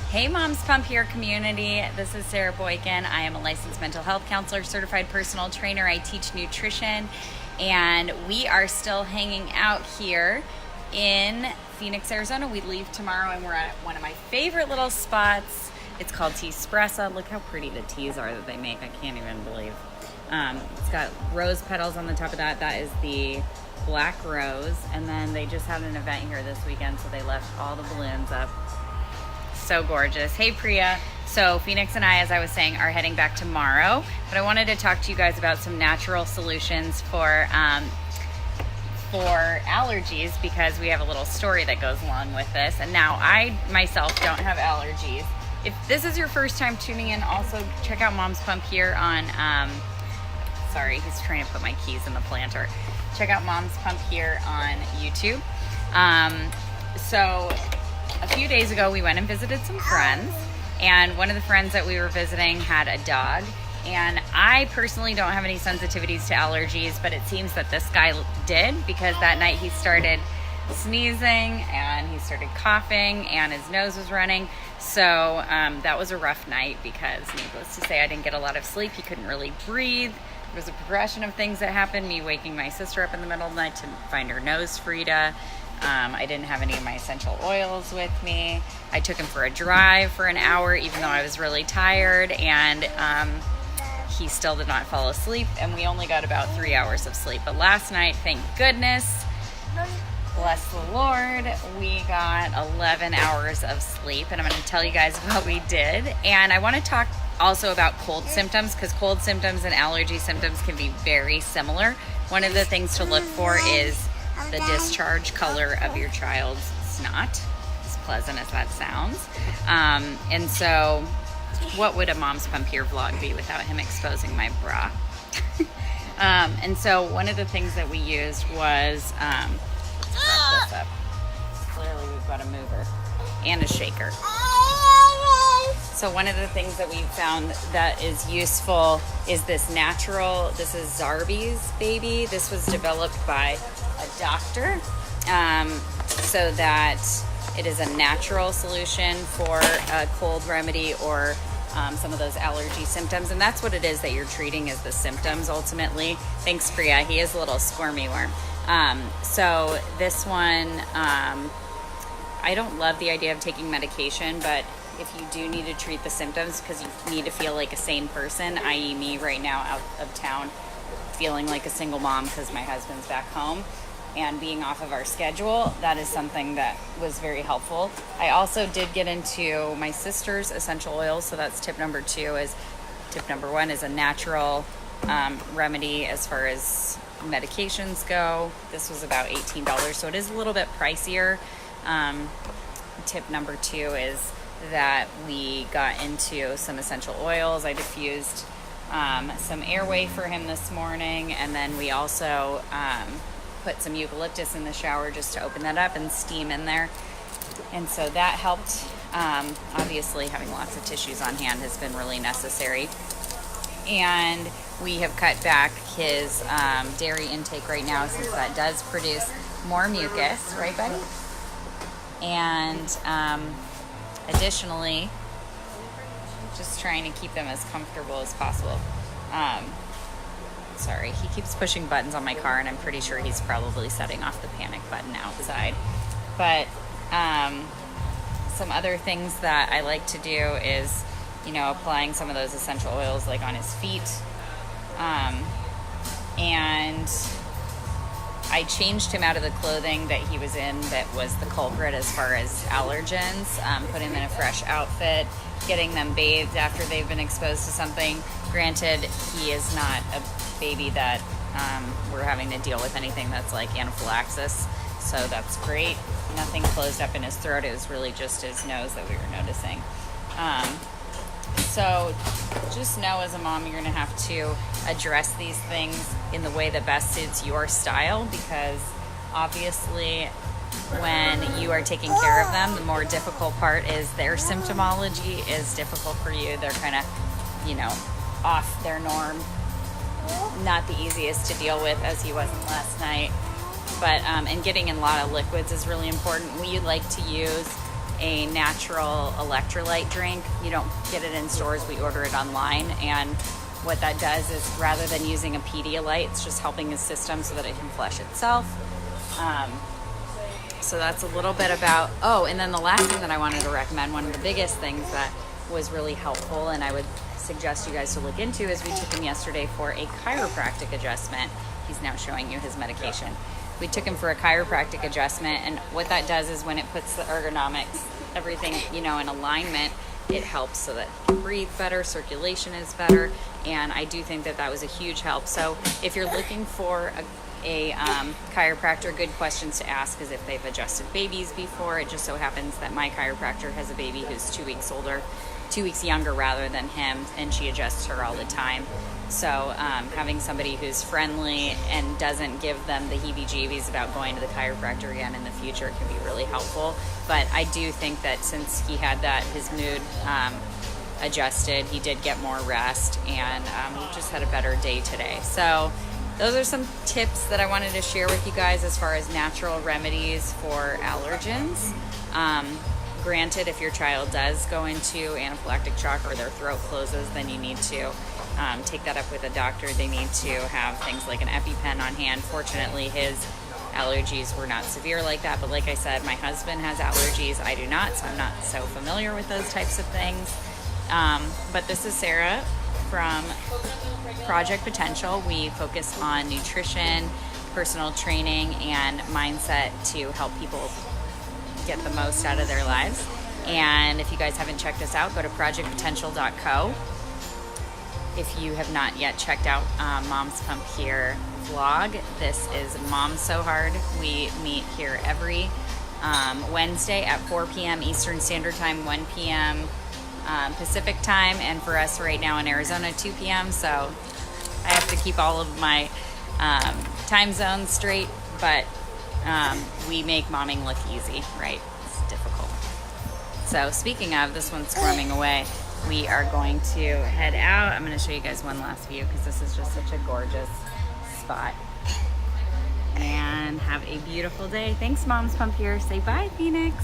Hey Moms Pump Here community, this is Sara Boykan. I am a licensed mental health counselor, certified personal trainer. I teach nutrition, and we are still hanging out here in Phoenix, Arizona. We leave tomorrow and we're at one of my favorite little spots. It's called Teespressa. Look how pretty the teas are that they make. I can't even believe. It's got rose petals on the top of that. That is the black rose, and then they just had an event here this weekend, so they left all the balloons up. So gorgeous. Hey Priya. So Phoenix and I, as I was saying, are heading back tomorrow, but I wanted to talk to you guys about some natural solutions for allergies, because we have a little story that goes along with this. And now I myself don't have allergies. If this is your first time tuning in, also check out Mom's Pump Here on sorry, he's trying to put my keys in the planter. Check out Mom's Pump Here on YouTube. So a few days ago, we went and visited some friends, and one of the friends that we were visiting had a dog, and I personally don't have any sensitivities to allergies, but it seems that this guy did, because that night he started sneezing and he started coughing and his nose was running. So that was a rough night, because needless to say, I didn't get a lot of sleep. He couldn't really breathe. There was a progression of things that happened, me waking my sister up in the middle of the night to find her nose Frida. I didn't have any of my essential oils with me. I took him for a drive for an hour, even though I was really tired, and he still did not fall asleep, and we only got about 3 hours of sleep. But last night, thank goodness, bless the Lord, we got 11 hours of sleep, and I'm going to tell you guys what we did. And I want to talk also about cold symptoms, because cold symptoms and allergy symptoms can be very similar. One of the things to look for is the discharge color of your child's snot, as pleasant as that sounds. And so what would a Mom's Pump Here vlog be without him exposing my bra? And so one of the things that we used was, let's prop this up. Clearly we've got a mover and a shaker. So one of the things that we found that is useful is this is Zarbee's Baby. This was developed by a doctor, so that it is a natural solution for a cold remedy or some of those allergy symptoms. And that's what it is that you're treating, is the symptoms ultimately. Thanks, Priya. He is a little squirmy worm. So this one, I don't love the idea of taking medication, but if you do need to treat the symptoms because you need to feel like a sane person, i.e. me right now out of town, feeling like a single mom because my husband's back home and being off of our schedule, that is something that was very helpful. I also did get into my sister's essential oils, so that's tip number 2. Tip number 1 is a natural remedy as far as medications go. This was about $18, so it is a little bit pricier. Tip number 2 is that we got into some essential oils. I diffused some airway for him this morning, and then we also put some eucalyptus in the shower just to open that up and steam in there, and so that helped. Obviously having lots of tissues on hand has been really necessary, and we have cut back his dairy intake right now, since that does produce more mucus, right buddy? And additionally, just trying to keep them as comfortable as possible. Sorry, he keeps pushing buttons on my car, and I'm pretty sure he's probably setting off the panic button outside. But some other things that I like to do is, applying some of those essential oils like on his feet. And I changed him out of the clothing that he was in that was the culprit as far as allergens, put him in a fresh outfit, getting them bathed after they've been exposed to something. Granted, he is not a baby that we're having to deal with anything that's like anaphylaxis, so that's great. Nothing closed up in his throat. It was really just his nose that we were noticing. So just know, as a mom, you're going to have to address these things in the way that best suits your style, because obviously when you are taking care of them, the more difficult part is their symptomology is difficult for you. They're kind of, off their norm. Not the easiest to deal with, as he wasn't last night. But and getting in a lot of liquids is really important. We like to use a natural electrolyte drink. You don't get it in stores, we order it online, and what that does is rather than using a Pedialyte, it's just helping his system so that it can flush itself. So that's a little bit about, and then the last thing that I wanted to recommend, one of the biggest things that was really helpful and I would suggest you guys to look into, is we took him yesterday for a chiropractic adjustment. He's now showing you his medication. We took him for a chiropractic adjustment, and what that does is when it puts the ergonomics, everything, in alignment, it helps so that you breathe better, circulation is better, and I do think that was a huge help. So if you're looking for a chiropractor, good questions to ask is if they've adjusted babies before. It just so happens that my chiropractor has a baby who's 2 weeks younger rather than him, and she adjusts her all the time. So having somebody who's friendly and doesn't give them the heebie-jeebies about going to the chiropractor again in the future can be really helpful. But I do think that since he had his mood adjusted, he did get more rest, and we just had a better day today. So those are some tips that I wanted to share with you guys as far as natural remedies for allergens. Granted, if your child does go into anaphylactic shock or their throat closes, then you need to take that up with a doctor. They need to have things like an EpiPen on hand. Fortunately, his allergies were not severe like that, but like I said, my husband has allergies. I do not, so I'm not so familiar with those types of things. But this is Sarah from Project Potential. We focus on nutrition, personal training, and mindset to help people get the most out of their lives. And if you guys haven't checked us out, go to projectpotential.co. If you have not yet checked out MomsPumpHere vlog, this is Mom So Hard. We meet here every Wednesday at 4 p.m. Eastern Standard Time, 1 p.m. Pacific Time, and for us right now in Arizona, 2 p.m. So I have to keep all of my time zones straight, but we make momming look easy, right? It's difficult. So speaking of, this one's squirming away. We are going to head out. I'm going to show you guys one last view because this is just such a gorgeous spot. And have a beautiful day. Thanks, MomsPumpHere. Say bye, Phoenix.